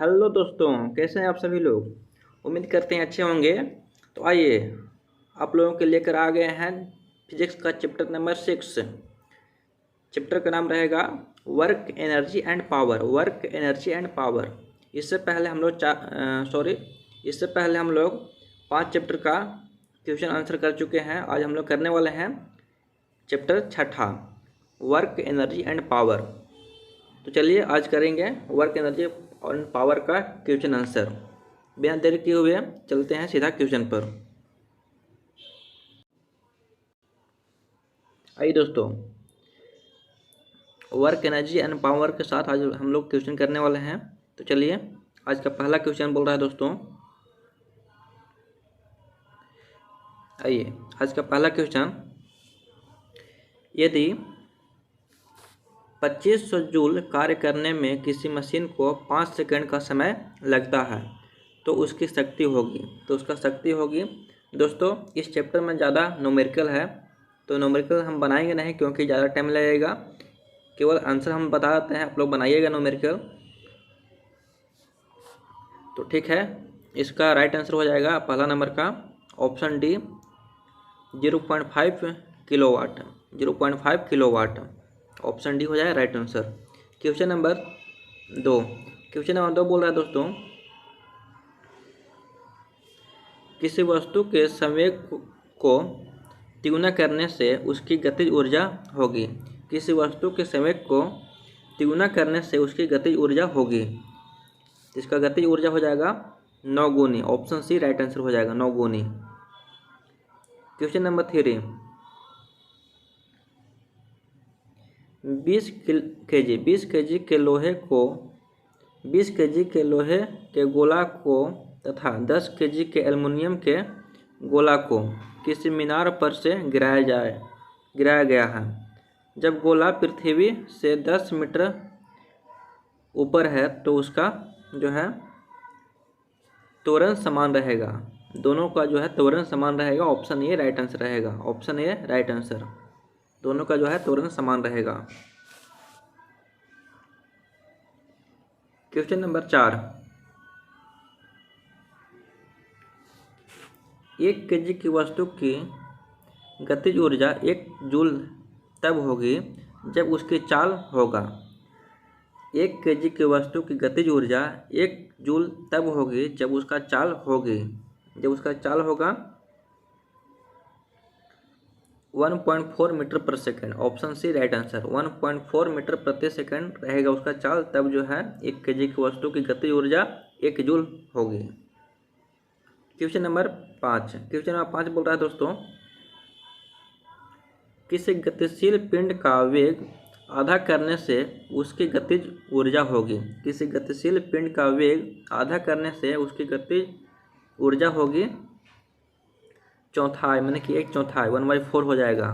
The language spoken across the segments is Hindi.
हेलो दोस्तों, कैसे हैं आप सभी लोग। उम्मीद करते हैं अच्छे होंगे। तो आइए आप लोगों के लेकर आ गए हैं फिजिक्स का चैप्टर नंबर 6। चैप्टर का नाम रहेगा work energy and power. Work energy and power. इससे पहले हम लोग इससे पहले हम लोग 5 चैप्टर का क्वेश्चन आंसर कर चुके हैं। आज हम लोग करने वाले हैं chapter 6 work energy and power. तो चलिए आज करेंगे वर्क एनर्जी और पावर का क्वेश्चन आंसर। बिना देर किए हुए चलते हैं सीधा क्वेश्चन पर। आइए दोस्तों, वर्क एनर्जी एंड पावर के साथ आज हम लोग क्वेश्चन करने वाले हैं। तो चलिए आज का पहला क्वेश्चन बोल रहा है दोस्तों। आइए आज का पहला क्वेश्चन, यदि 2500 जूल कार्य करने में किसी मशीन को 5 सेकंड का समय लगता है तो उसकी शक्ति होगी। तो उसका शक्ति होगी दोस्तों। इस चैप्टर में ज़्यादा न्यूमेरिकल है, तो न्यूमेरिकल हम बनाएंगे नहीं क्योंकि ज़्यादा टाइम लगेगा। केवल आंसर हम बता देते हैं, आप लोग बनाइएगा न्यूमेरिकल। तो ठीक है, इसका राइट आंसर हो जाएगा पहला नंबर का option D 0.5 kilowatt. 0.5 kilowatt option D हो जाएगा राइट आंसर। क्वेश्चन नंबर 2 बोल रहा है दोस्तों, किसी वस्तु के संवेग को तिगुना करने से उसकी गतिज ऊर्जा होगी। किसी वस्तु के संवेग को तिगुना करने से उसकी गतिज ऊर्जा होगी। इसका गतिज ऊर्जा हो जाएगा 9 गुनी। ऑप्शन सी राइट आंसर हो जाएगा 9 गुनी। क्वेश्चन नंबर 3, 20 केजी के लोहे के गोला को तथा 10 केजी के एल्युमिनियम के गोला को किसी मीनार पर से गिराया गया है। जब गोला पृथ्वी से 10 मीटर ऊपर है तो उसका जो है त्वरण समान रहेगा। दोनों का जो है त्वरण समान रहेगा। ऑप्शन ए राइट आंसर रहेगा। ऑप्शन ए राइट आंसर, दोनों का जो है त्वरण समान रहेगा। क्वेश्चन नंबर 4, 1 केजी की वस्तु की गतिज ऊर्जा 1 जूल तब होगी जब उसकी चाल होगा। 1 केजी की वस्तु की गतिज ऊर्जा 1 जूल तब होगी जब उसका चाल होगा 1.4 metre per second. Option C right answer, 1.4 metre प्रति सेकंड रहेगा उसका चाल, तब जो है 1 केजी की वस्तु की गतिज ऊर्जा 1 जूल होगी। क्वेश्चन नंबर 5 बोल रहा है दोस्तों, किसी गतिशील पिंड का वेग आधा करने से उसकी गतिज ऊर्जा होगी। किसी गतिशील पिंड का वेग आधा करने से उसकी गतिज ऊर्जा होगी चौथाई, मैंने कि 1/4 1/4 हो जाएगा।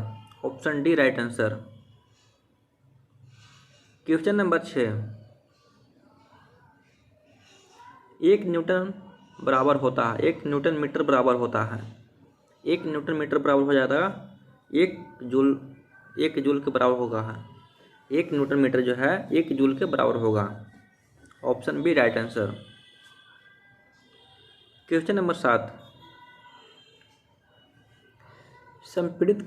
Option D right answer. Question number 6, 1 Newton बराबर होता है 1 न्यूटन मीटर बराबर होता है। 1 न्यूटन मीटर बराबर हो जाता है 1 जूल के बराबर होगा। 1 न्यूटन मीटर जो है 1 जूल के बराबर होगा। Option B right answer. Question number 7, संपीड़ित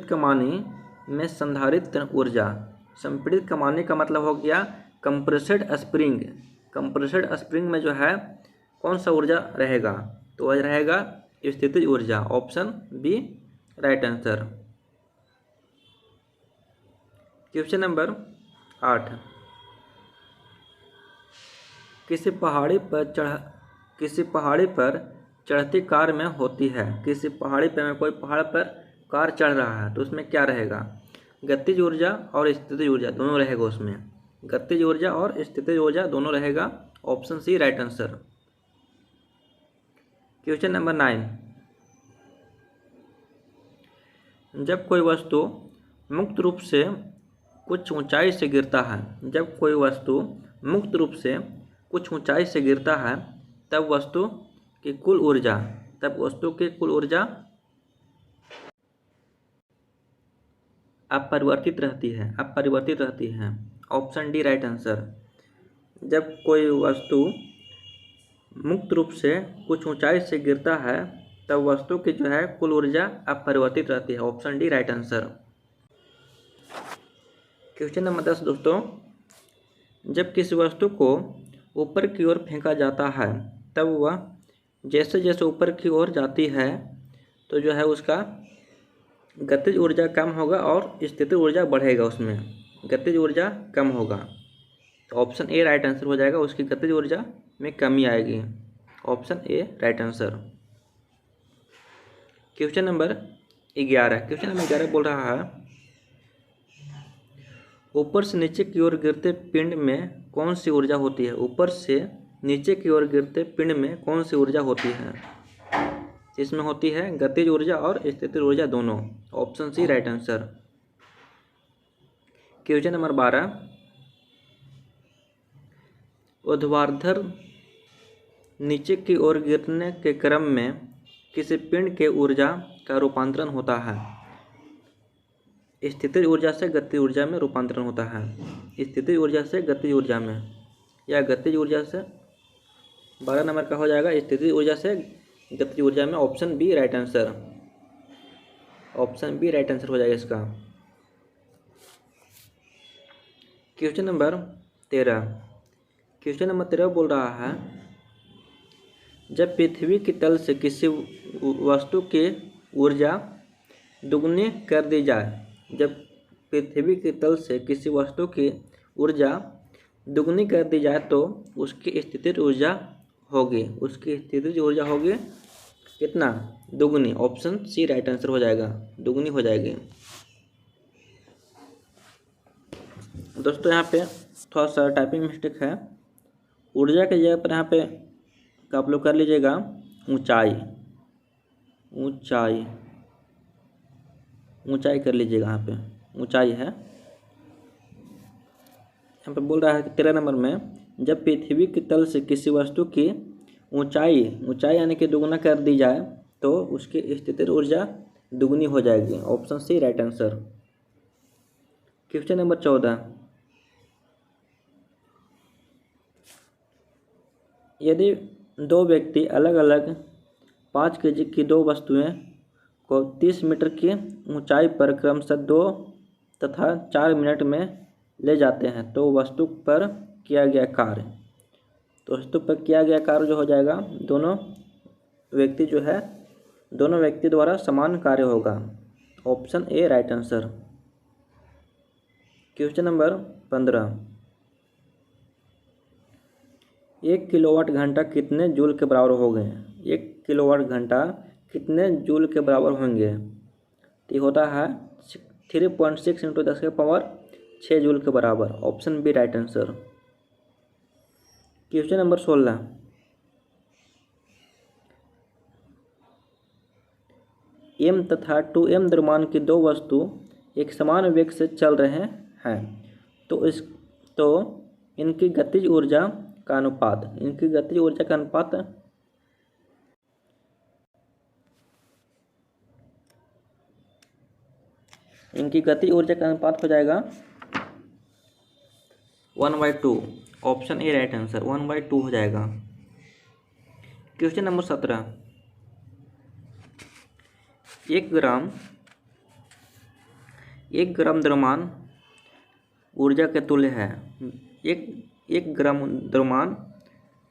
कमानी में संधारित ऊर्जा। संपीड़ित कमानी का मतलब हो गया कंप्रेस्ड स्प्रिंग। कंप्रेस्ड स्प्रिंग में जो है कौन सा ऊर्जा रहेगा, तो वह रहेगा स्थितिज ऊर्जा। Option B right answer. Question number 8, किसी पहाड़ी पर चढ़ती कार में होती है। किसी पहाड़ी पर में कोई पहाड़ पर कार चढ़ रहा है तो उसमें क्या रहेगा, गतिज ऊर्जा और स्थितिज ऊर्जा दोनों रहेगा उसमें। गतिज ऊर्जा और स्थितिज ऊर्जा दोनों रहेगा। Option C right answer. Question number 9, जब कोई वस्तु मुक्त रूप से कुछ ऊंचाई से गिरता है तब वस्तु की कुल ऊर्जा अपरिवर्तित रहती है। Option D right answer. जब कोई वस्तु मुक्त रूप से कुछ ऊंचाई से गिरता है तब वस्तु की जो है कुल ऊर्जा अपरिवर्तित रहती है। Option D right answer. Question number 10 दोस्तों, जब किसी वस्तु को ऊपर की ओर फेंका जाता है तब वह जैसे जैसे ऊपर की ओर जाती है तो जो है उसका गतिज ऊर्जा कम होगा और स्थितिज ऊर्जा बढ़ेगा, उसमें गतिज ऊर्जा कम होगा। तो ऑप्शन ए राइट आंसर हो जाएगा, उसकी गतिज ऊर्जा में कमी आएगी। Option A right answer. Question number 11, question number 11 बोल रहा है, ऊपर से नीचे की ओर गिरते पिंड में कौन सी ऊर्जा होती है? ऊपर से नीचे की ओर गिरते पिंड में कौन सी ऊर्जा होती है? इसमें होती है गतिज ऊर्जा और स्थितिज ऊर्जा दोनों। Option C right answer. Question number 12, ऊर्ध्वाधर नीचे की ओर गिरने के क्रम में किसी पिंड के ऊर्जा का रूपांतरण होता है? स्थितिज ऊर्जा से गतिज ऊर्जा में रूपांतरण होता है, स्थितिज ऊर्जा से गतिज ऊर्जा में, या गतिज ऊर्जा से। 12 नंबर का हो जाएगा स्थितिज ऊर्जा से गतिज ऊर्जा में। Option B right answer. Option B right answer हो जाएगा इसका। क्वेश्चन नंबर 13, क्वेश्चन नंबर 13 बोल रहा है, जब पृथ्वी की तल से किसी वस्तु की ऊर्जा दुगनी कर दी जाए, जब पृथ्वी के तल से किसी वस्तु की ऊर्जा दुगनी कर दी जाए तो उसकी स्थितिज ऊर्जा होगी, उसकी स्थितिज ऊर्जा होगी कितना? दुगनी। ऑप्शन सी राइट आंसर हो जाएगा, दुगनी हो जाएगी। दोस्तों यहाँ पे थोड़ा सा टाइपिंग मिस्टेक है, ऊर्जा के जगह पर यहाँ पे आप लोग कर लीजिएगा ऊंचाई, ऊंचाई, ऊंचाई कर लीजिएगा, यहाँ पे ऊंचाई है। यहाँ पे बोल रहा है कि 13 नंबर में, जब पृथ्वी की तल से किसी वस्तु की ऊंचाई, ऊंचाई यानी कि दुगना कर दी जाए तो उसकी स्थितिज ऊर्जा दुगनी हो जाएगी। Option C right answer. Question number 14, यदि दो व्यक्ति अलग अलग 5 kg की दो वस्तुएं को 30 मीटर की ऊंचाई पर क्रमशः 2 तथा 4 मिनट में ले जाते हैं तो वस्तु पर किया गया कार्य, तो वस्तु पर किया गया कार्य जो हो जाएगा, दोनों व्यक्ति जो है, दोनों व्यक्ति द्वारा समान कार्य होगा। Option A right answer. Question number 15, 1 kilowatt घंटा कितने जूल के बराबर हो गए? 1 किलोवाट घंटा कितने जूल के बराबर होंगे? तो ये होता है 3.6 × 10⁻6 जूल के बराबर। Option B right answer. Question number 16, m तथा 2m द्रव्यमान की दो वस्तु एक समान वेग से चल रहे हैं तो इनकी गतिज ऊर्जा का अनुपात, इनकी गतिज ऊर्जा का अनुपात इनकी गतिज ऊर्जा का अनुपात हो जाएगा 1/2। ऑप्शन ए राइट आंसर, 1/2 हो जाएगा। क्वेश्चन नंबर 17, 1 ग्राम द्रव्यमान ऊर्जा के तुल्य है। 1 ग्राम द्रव्यमान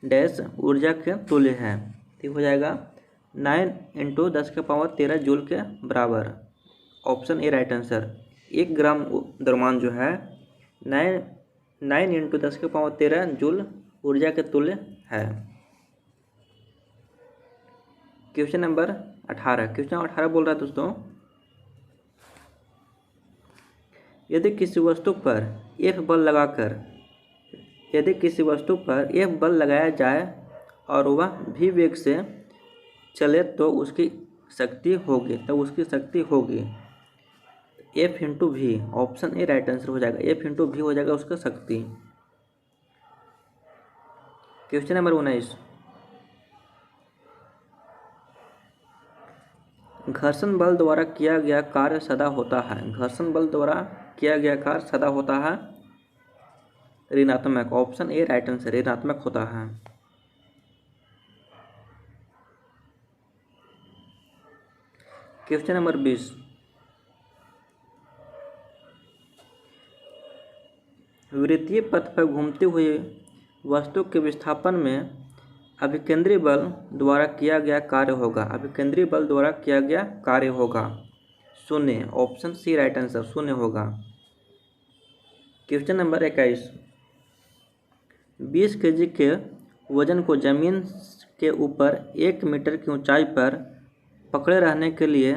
डैश ऊर्जा के तुल्य है, ठीक हो जाएगा 9 × 10⁻13 जूल के बराबर। Option A right answer. 1 ग्राम द्रव्यमान जो है 9 × 10⁻13 जूल ऊर्जा के तुल्य है। क्वेश्चन नंबर 18, क्वेश्चन 18 बोल रहा है दोस्तों, यदि किसी वस्तु पर F बल लगाकर, यदि किसी वस्तु पर F बल लगाया जाए और वह v वेग से चले तो उसकी शक्ति होगी, तब उसकी शक्ति होगी F × v। Option A right answer हो जाएगा, F × v हो जाएगा उसका शक्ति। क्वेश्चन नंबर 19, घर्षण बल द्वारा किया गया कार्य सदा होता है। घर्षण बल द्वारा किया गया कार्य सदा होता है। ऋणात्मक। ऑप्शन ए राइट आंसर, ऋणात्मक होता है। क्वेश्चन नंबर 20, वृत्तीय पथ पर घूमते हुए वस्तु के विस्थापन में अभिकेंद्री बल द्वारा किया गया कार्य होगा। अभिकेंद्री बल द्वारा किया गया कार्य होगा शून्य। ऑप्शन सी राइट आंसर, शून्य होगा। क्वेश्चन नंबर 21, 20 kg के वजन को जमीन के ऊपर 1 मीटर की ऊंचाई पर पकड़े रखने के लिए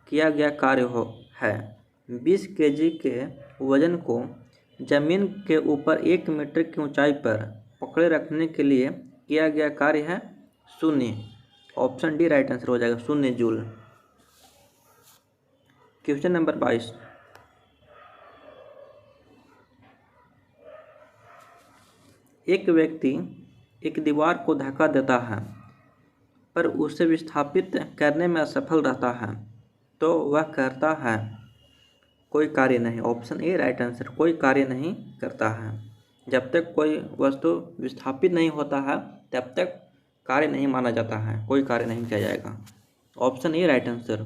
किया गया कार्य है। 20 kg के वजन को जमीन के ऊपर 1 मीटर की ऊंचाई पर पकड़े रखने के लिए किया गया कार्य है शून्य। ऑप्शन डी राइट आंसर हो जाएगा, 0 जूल। क्वेश्चन नंबर 22, एक व्यक्ति एक दीवार को धक्का देता है पर उसे विस्थापित करने में असफल रहता है तो वह करता है कोई कार्य नहीं। ऑप्शन ए राइट आंसर, कोई कार्य नहीं करता है। जब तक कोई वस्तु विस्थापित नहीं होता है तब तक कार्य नहीं माना जाता है, कोई कार्य नहीं किया जाएगा। Option A right answer.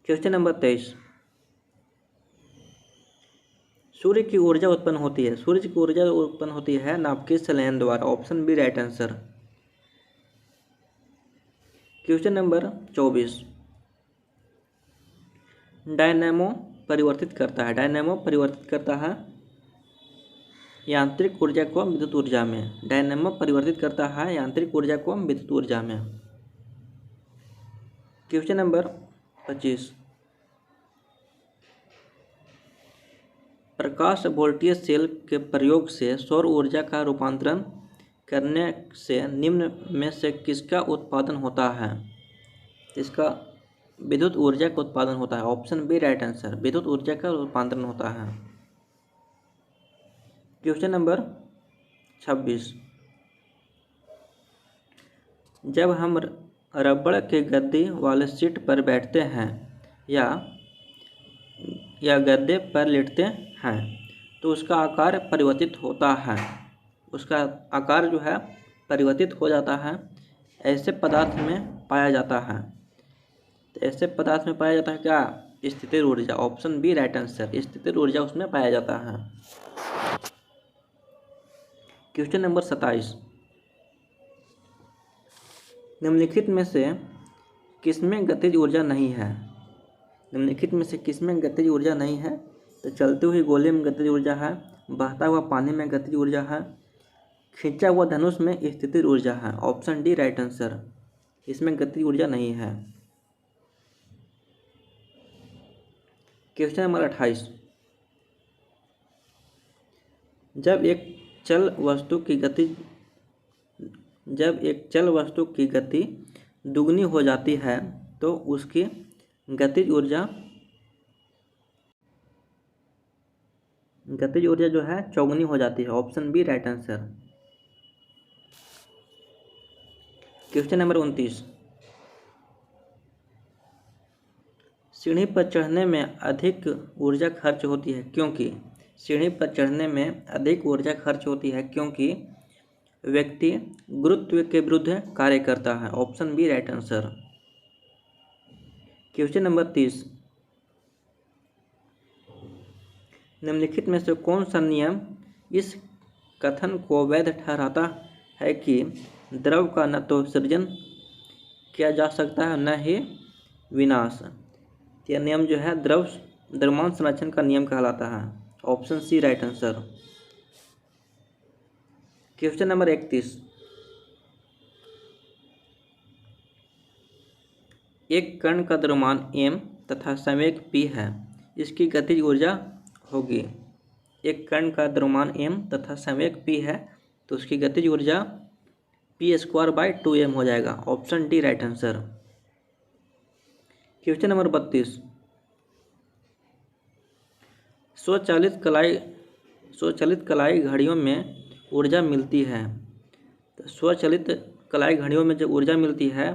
Question number 23, सूर्य की ऊर्जा उत्पन्न होती है। सूर्य की ऊर्जा उत्पन्न होती है नाभिकीय संलयन द्वारा। Option B right answer. Question number 24, dynamo परिवर्तित करता है। डायनेमो परिवर्तित करता है यांत्रिक ऊर्जा को विद्युत ऊर्जा में। डायनेमो परिवर्तित करता है यांत्रिक ऊर्जा को विद्युत ऊर्जा में। क्वेश्चन नंबर 25, प्रकाश वोल्टेज सेल के प्रयोग से सौर ऊर्जा का रूपांतरण करने से निम्न में से किसका उत्पादन होता है? इसका विद्युत ऊर्जा का उत्पादन होता है। ऑप्शन बी राइट आंसर, विद्युत ऊर्जा का रूपांतरण होता है। क्वेश्चन नंबर 26, जब हम रबड़ के गद्दे वाले सीट पर बैठते हैं या गद्दे पर लेटते हैं तो उसका आकार परिवर्तित होता है। उसका आकार जो है परिवर्तित हो जाता है, ऐसे पदार्थ में पाया जाता है। तो ऐसे पदार्थ में पाया जाता है क्या? स्थितिज ऊर्जा। ऑप्शन बी राइट आंसर, स्थितिज ऊर्जा उसमें पाया जाता है। क्वेश्चन नंबर 27, निम्नलिखित में से किसमें गतिज ऊर्जा नहीं है? निम्नलिखित में से किसमें गतिज ऊर्जा नहीं है? तो चलते हुए गोले में गतिज ऊर्जा है, बहता हुआ पानी में गतिज ऊर्जा है, खींचा हुआ धनुष में स्थितिज ऊर्जा है। ऑप्शन डी राइट आंसर, इसमें गतिज ऊर्जा नहीं है। क्वेश्चन नंबर 28, जब एक चल वस्तु की गति दुगनी हो जाती है तो उसकी गतिज ऊर्जा जो है चौगुनी हो जाती है। Option B right answer. Question number 29, सीढ़ी पर चढ़ने में अधिक ऊर्जा खर्च होती है क्योंकि? सीढ़ी पर चढ़ने में अधिक ऊर्जा खर्च होती है क्योंकि व्यक्ति गुरुत्व के विरुद्ध कार्य करता है। Option B right answer. Question number 30, निम्नलिखित में से कौन सा नियम इस कथन को वैध ठहराता है कि द्रव का न तो सृजन किया जा सकता है न ही विनाश? यह नियम जो है द्रव्यमान संरक्षण का नियम कहलाता है। Option C right answer. Question number 31, एक कण का द्रव्यमान m तथा संवेग p है, इसकी गतिज ऊर्जा होगी। एक कण का द्रव्यमान m तथा संवेग p है तो उसकी गतिज ऊर्जा p²/2m हो जाएगा। Option D right answer. Question number 32, स्वचालित कलाई घड़ियों में ऊर्जा मिलती है। तो स्वचालित कलाई घड़ियों में जो ऊर्जा मिलती है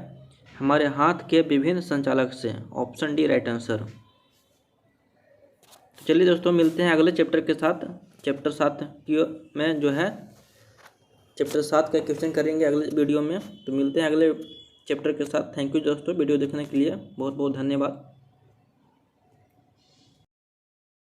हमारे हाथ के विभिन्न संचालक से। Option D right answer. चलिए दोस्तों, मिलते हैं अगले चैप्टर के साथ। चैप्टर 7 की में जो है चैप्टर 7 का क्वेश्चन करेंगे अगले वीडियो में। तो मिलते हैं अगले चैप्टर के साथ। थैंक यू दोस्तों, वीडियो देखने के लिए बहुत बहुत धन्यवाद।